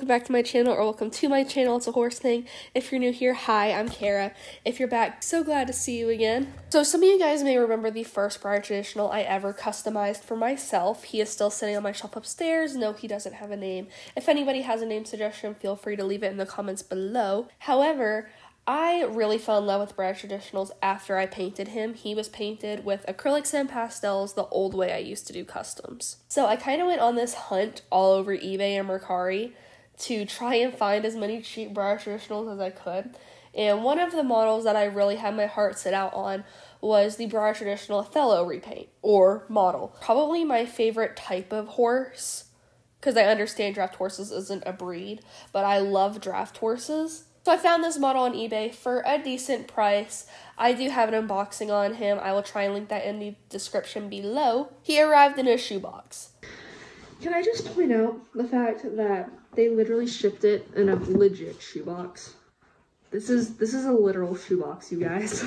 welcome back to my channel, or welcome to my channel. It's a horse thing. If you're new here, hi, I'm Kara. If you're back, so glad to see you again. So some of you guys may remember the first Breyer traditional I ever customized for myself. He is still sitting on my shelf upstairs. No, he doesn't have a name. If anybody has a name suggestion, feel free to leave it in the comments below. However, I really fell in love with Breyer traditionals after I painted him. He was painted with acrylics and pastels the old way I used to do customs. So I kind of went on this hunt all over eBay and Mercari to try and find as many cheap Breyer traditionals as I could. And one of the models that I really had my heart set out on was the Breyer traditional Othello repaint, or model. Probably my favorite type of horse, because I understand draft horses isn't a breed, but I love draft horses. So I found this model on eBay for a decent price. I do have an unboxing on him. I will try and link that in the description below. He arrived in a shoebox. Can I just point out the fact that they literally shipped it in a legit shoebox? This is a literal shoebox, you guys.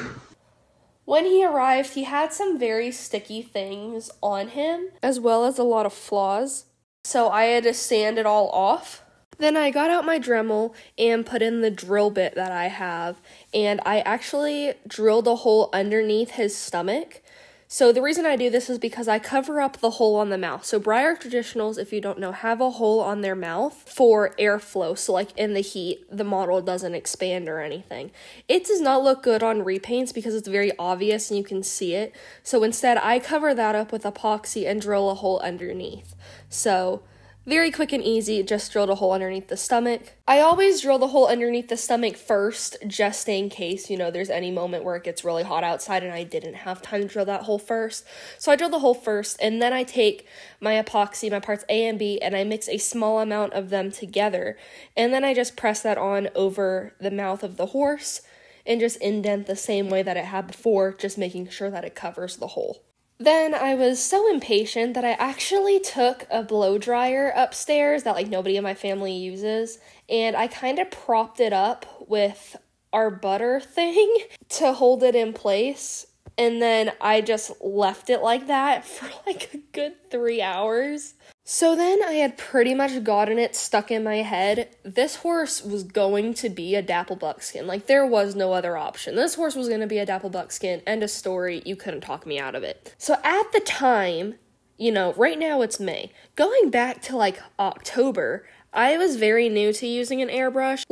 When he arrived, he had some very sticky things on him, as well as a lot of flaws. So I had to sand it all off. Then I got out my Dremel and put in the drill bit that I have, and I actually drilled a hole underneath his stomach. So the reason I do this is because I cover up the hole on the mouth. So Breyer traditionals, if you don't know, have a hole on their mouth for airflow. So like in the heat, the model doesn't expand or anything. It does not look good on repaints because it's very obvious and you can see it. So instead, I cover that up with epoxy and drill a hole underneath. So very quick and easy, just drilled a hole underneath the stomach. I always drill the hole underneath the stomach first, just in case, there's any moment where it gets really hot outside and I didn't have time to drill that hole first. So I drill the hole first, and then I take my epoxy, my parts A and B, and I mix a small amount of them together. And then I just press that on over the mouth of the horse and just indent the same way that it had before, just making sure that it covers the hole. Then I was so impatient that I actually took a blow dryer upstairs that nobody in my family uses, and I kind of propped it up with our butter thing to hold it in place, and then I just left it like that for a good 3 hours. So then I had pretty much gotten it stuck in my head. This horse was going to be a dapple buckskin. There was no other option. This horse was going to be a dapple buckskin. End of story. You couldn't talk me out of it. So at the time, right now it's May. Going back to October, I was very new to using an airbrush.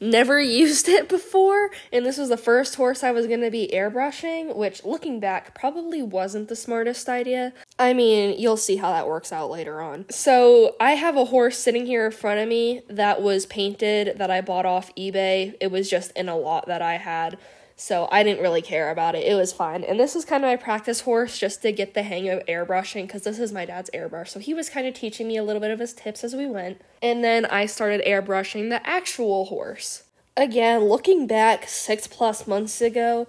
Never used it before, and this was the first horse I was going to be airbrushing, which, looking back, probably wasn't the smartest idea. I mean, you'll see how that works out later on. So, I have a horse sitting here in front of me that was painted, that I bought off eBay. It was just in a lot that I had, so I didn't really care about it. It was fine. And this is kind of my practice horse just to get the hang of airbrushing, because this is my dad's airbrush. So he was kind of teaching me a little bit of his tips as we went. And then I started airbrushing the actual horse. Again, looking back 6+ months ago,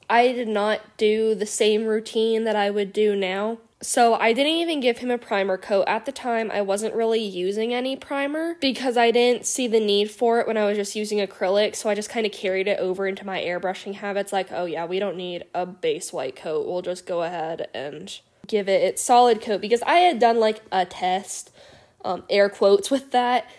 I did not do the same routine that I would do now. So I didn't even give him a primer coat. At the time, I wasn't really using any primer because I didn't see the need for it when I was just using acrylic. So I just kind of carried it over into my airbrushing habits. Oh yeah, we don't need a base white coat. We'll just go ahead and give it its solid coat, because I had done a test, air quotes with that,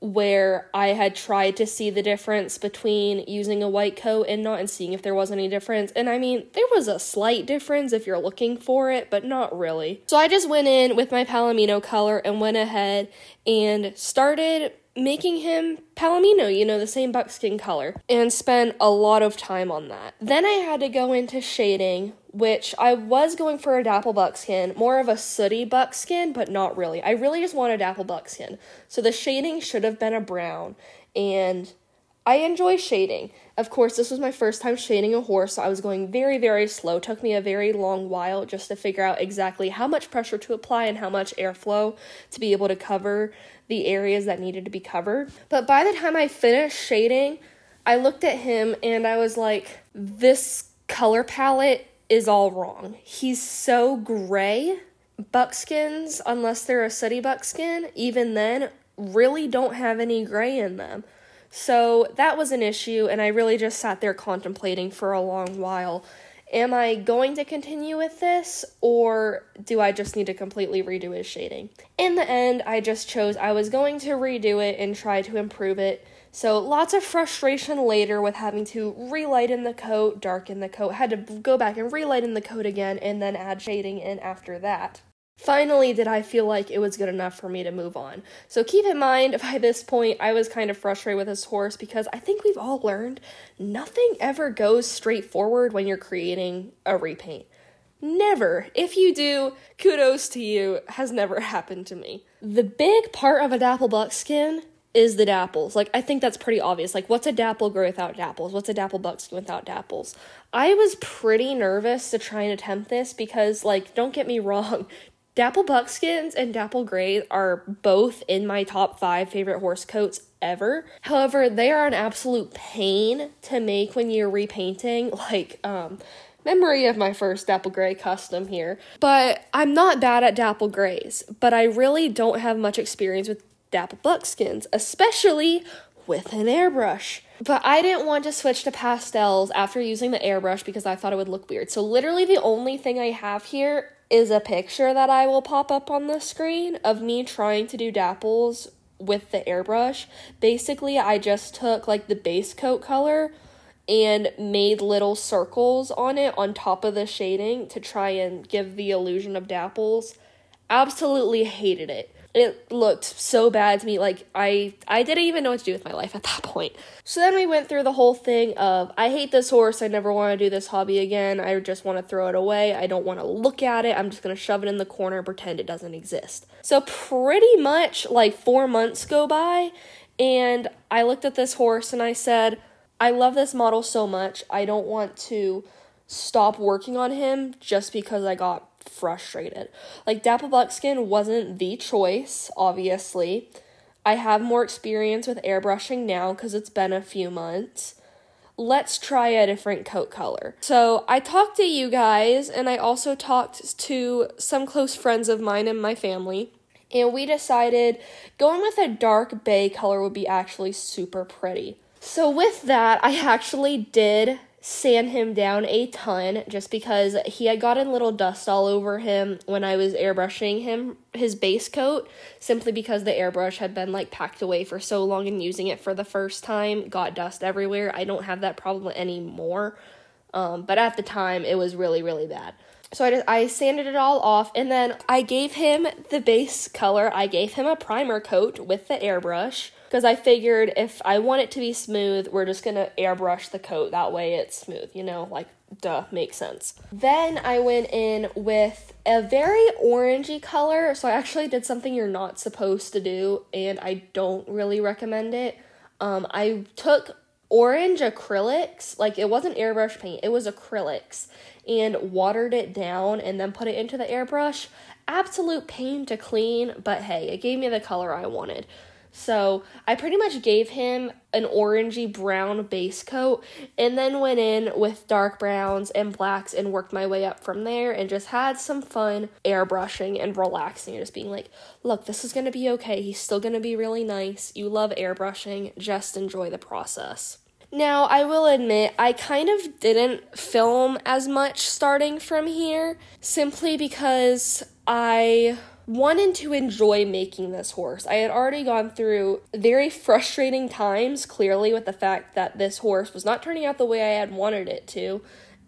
where I had tried to see the difference between using a white coat and not, and seeing if there was any difference. And I mean, there was a slight difference if you're looking for it, but not really. So I just went in with my Palomino color and went ahead and started making him Palomino, the same buckskin color, and spent a lot of time on that. Then I had to go into shading, which I was going for a dapple buckskin, more of a sooty buckskin, but not really. I really just wanted a dapple buckskin. So the shading should have been a brown, and I enjoy shading. Of course, this was my first time shading a horse, so I was going very, very slow. It took me a very long while just to figure out exactly how much pressure to apply and how much airflow to be able to cover the areas that needed to be covered. But by the time I finished shading, I looked at him and I was like, this color palette is all wrong. He's so gray. Buckskins, unless they're a sooty buckskin, even then, really don't have any gray in them. So that was an issue, and I really just sat there contemplating for a long while. Am I going to continue with this, or do I just need to completely redo his shading? In the end, I just chose I was going to redo it and try to improve it. So lots of frustration later with having to relighten the coat, darken the coat, had to go back and relighten the coat again, and then add shading in after that. Finally, did I feel like it was good enough for me to move on. So keep in mind, by this point, I was kind of frustrated with this horse because I think we've all learned nothing ever goes straight forward when you're creating a repaint. Never. If you do, kudos to you. Has never happened to me. The big part of a dapple buckskin is the dapples. Like, I think that's pretty obvious. Like, what's a dapple gray without dapples? What's a dapple buckskin without dapples? I was pretty nervous to try and attempt this because, like, don't get me wrong, dapple buckskins and dapple grays are both in my top 5 favorite horse coats ever. However, they are an absolute pain to make when you're repainting. Like, memory of my first dapple gray custom here. But I'm not bad at dapple grays, but I really don't have much experience with dapple buckskins, especially with an airbrush. But I didn't want to switch to pastels after using the airbrush because I thought it would look weird. So literally the only thing I have here is a picture that I will pop up on the screen of me trying to do dapples with the airbrush. Basically, I just took like the base coat color and made little circles on it on top of the shading to try and give the illusion of dapples. Absolutely hated it. It looked so bad to me, like, I didn't even know what to do with my life at that point. So then we went through the whole thing of, I hate this horse, I never want to do this hobby again, I just want to throw it away, I don't want to look at it, I'm just going to shove it in the corner and pretend it doesn't exist. So pretty much, like, 4 months go by, and I looked at this horse and I said, I love this model so much, I don't want to stop working on him just because I got frustrated. Like, dapple buckskin wasn't the choice, obviously. I have more experience with airbrushing now because it's been a few months. Let's try a different coat color. So I talked to you guys, and I also talked to some close friends of mine and my family, and we decided going with a dark bay color would be actually super pretty. So with that, I actually did sand him down a ton just because he had gotten little dust all over him when I was airbrushing him, his base coat, simply because the airbrush had been like packed away for so long and using it for the first time, got dust everywhere. I don't have that problem anymore, but at the time it was really, really bad. So I sanded it all off, and then I gave him the base color. I gave him a primer coat with the airbrush, because I figured if I want it to be smooth, we're just going to airbrush the coat. That way it's smooth, you know, like, duh, makes sense. Then I went in with a very orangey color. So I actually did something you're not supposed to do, and I don't really recommend it. I took orange acrylics, like, it wasn't airbrush paint, it was acrylics, and watered it down and then put it into the airbrush. Absolute pain to clean, but hey, it gave me the color I wanted. So I pretty much gave him an orangey brown base coat and then went in with dark browns and blacks and worked my way up from there and just had some fun airbrushing and relaxing and just being like, look, this is going to be okay. He's still going to be really nice. You love airbrushing. Just enjoy the process. Now, I will admit, I kind of didn't film as much starting from here simply because I wanted to enjoy making this horse. I had already gone through very frustrating times, clearly, with the fact that this horse was not turning out the way I had wanted it to,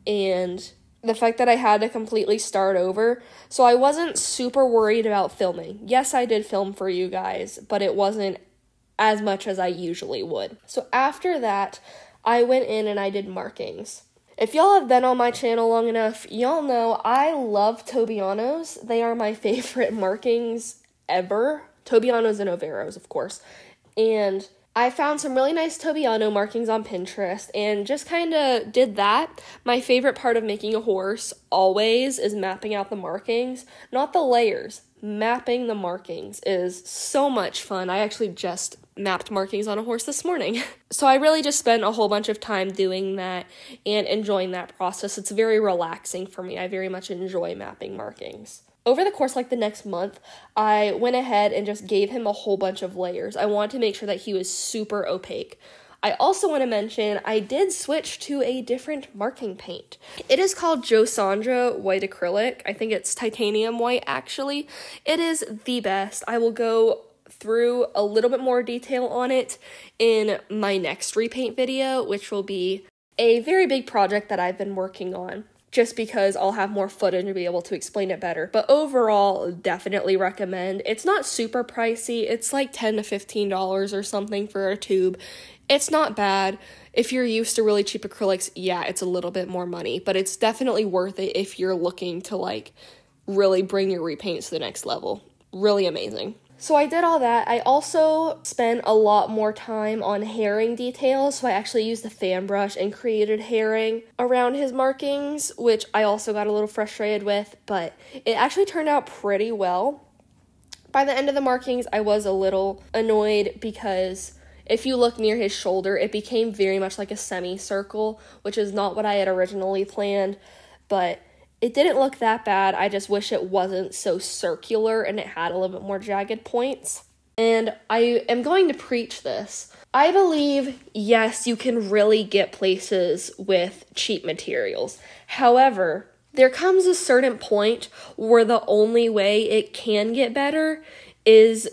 and the fact that I had to completely start over. So I wasn't super worried about filming. Yes, I did film for you guys, but it wasn't as much as I usually would. So after that, I went in and I did markings. If y'all have been on my channel long enough, y'all know I love Tobianos. They are my favorite markings ever. Tobianos and Overos, of course. And I found some really nice Tobiano markings on Pinterest and just kind of did that. My favorite part of making a horse always is mapping out the markings, not the layers. Mapping the markings is so much fun. I actually just mapped markings on a horse this morning. So I really just spent a whole bunch of time doing that and enjoying that process. It's very relaxing for me. I very much enjoy mapping markings. Over the course, like the next month, I went ahead and just gave him a whole bunch of layers. I wanted to make sure that he was super opaque. I also want to mention I did switch to a different marking paint. It is called Jo Sandra White Acrylic. I think it's titanium white, actually. It is the best. I will go through a little bit more detail on it in my next repaint video, which will be a very big project that I've been working on, just because I'll have more footage to be able to explain it better. But overall, definitely recommend. It's not super pricey. It's like $10 to $15 or something for a tube. It's not bad. If you're used to really cheap acrylics, yeah, it's a little bit more money, but it's definitely worth it if you're looking to like really bring your repaints to the next level. Really amazing. So I did all that. I also spent a lot more time on herring details, so I actually used the fan brush and created herring around his markings, which I also got a little frustrated with, but it actually turned out pretty well. By the end of the markings, I was a little annoyed because if you look near his shoulder, it became very much like a semicircle, which is not what I had originally planned, but it didn't look that bad. I just wish it wasn't so circular and it had a little bit more jagged points. And I am going to preach this. I believe, yes, you can really get places with cheap materials. However, there comes a certain point where the only way it can get better is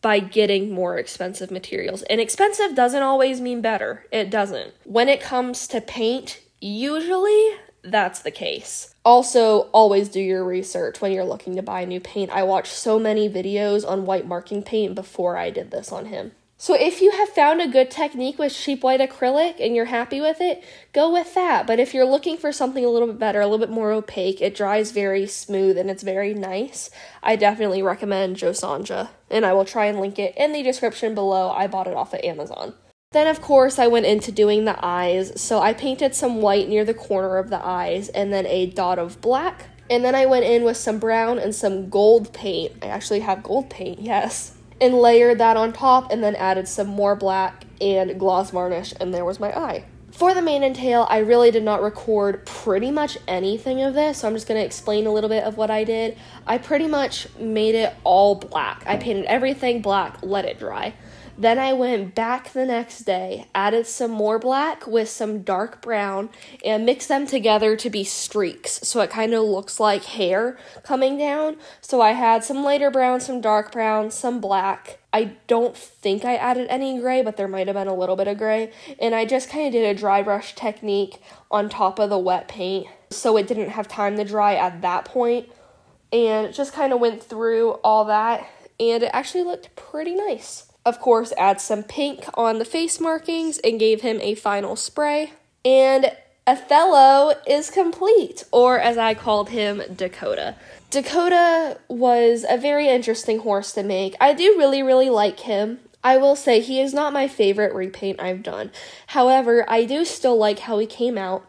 by getting more expensive materials. And expensive doesn't always mean better. It doesn't. When it comes to paint, usually that's the case. Also, always do your research when you're looking to buy new paint. I watched so many videos on white marking paint before I did this on him. So if you have found a good technique with cheap white acrylic and you're happy with it, go with that. But if you're looking for something a little bit better, a little bit more opaque, it dries very smooth and it's very nice, I definitely recommend Jo Sandra. And I will try and link it in the description below. I bought it off of Amazon. Then, of course, I went into doing the eyes, so I painted some white near the corner of the eyes and then a dot of black. And then I went in with some brown and some gold paint. I actually have gold paint, yes. And layered that on top and then added some more black and gloss varnish, and there was my eye. For the mane and tail, I really did not record pretty much anything of this, so I'm just going to explain a little bit of what I did. I pretty much made it all black. I painted everything black, let it dry. Then I went back the next day, added some more black with some dark brown, and mixed them together to be streaks, so it kind of looks like hair coming down. So I had some lighter brown, some dark brown, some black. I don't think I added any gray, but there might have been a little bit of gray. And I just kind of did a dry brush technique on top of the wet paint, so it didn't have time to dry at that point. And just kind of went through all that, and it actually looked pretty nice. Of course, add some pink on the face markings and gave him a final spray. And Othello is complete, or as I called him, Dakota. Dakota was a very interesting horse to make. I do really like him. I will say he is not my favorite repaint I've done. However, I do still like how he came out.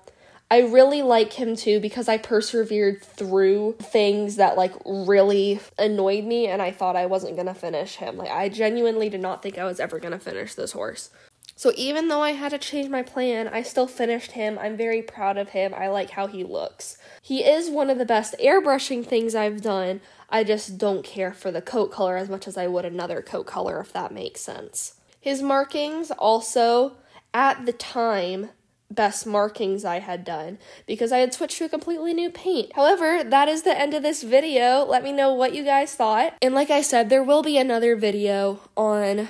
I really like him too because I persevered through things that like really annoyed me and I thought I wasn't going to finish him. Like I genuinely did not think I was ever going to finish this horse. So even though I had to change my plan, I still finished him. I'm very proud of him. I like how he looks. He is one of the best airbrushing things I've done. I just don't care for the coat color as much as I would another coat color, if that makes sense. His markings also, at the time, best markings I had done because I had switched to a completely new paint. However, that is the end of this video. Let me know what you guys thought. And like I said, there will be another video on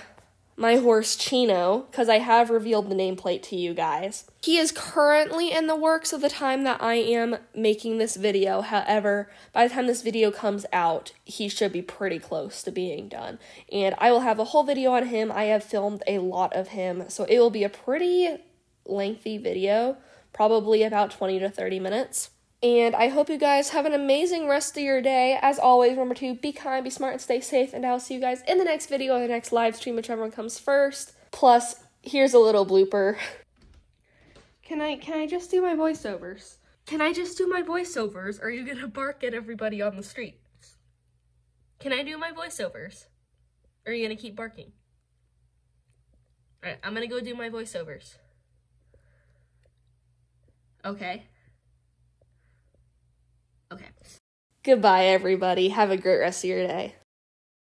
my horse Chino because I have revealed the nameplate to you guys. He is currently in the works of the time that I am making this video. However, by the time this video comes out, he should be pretty close to being done. And I will have a whole video on him. I have filmed a lot of him, so it will be a pretty lengthy video, probably about 20 to 30 minutes. And I hope you guys have an amazing rest of your day. As always, remember to be kind, be smart, and stay safe. And I'll see you guys in the next video or the next live stream, whichever one comes first. Plus, here's a little blooper. Can I just do my voiceovers? Can I just do my voiceovers? Or are you gonna bark at everybody on the street? Can I do my voiceovers? Or are you gonna keep barking? Alright, I'm gonna go do my voiceovers. Okay. Okay. Goodbye, everybody. Have a great rest of your day.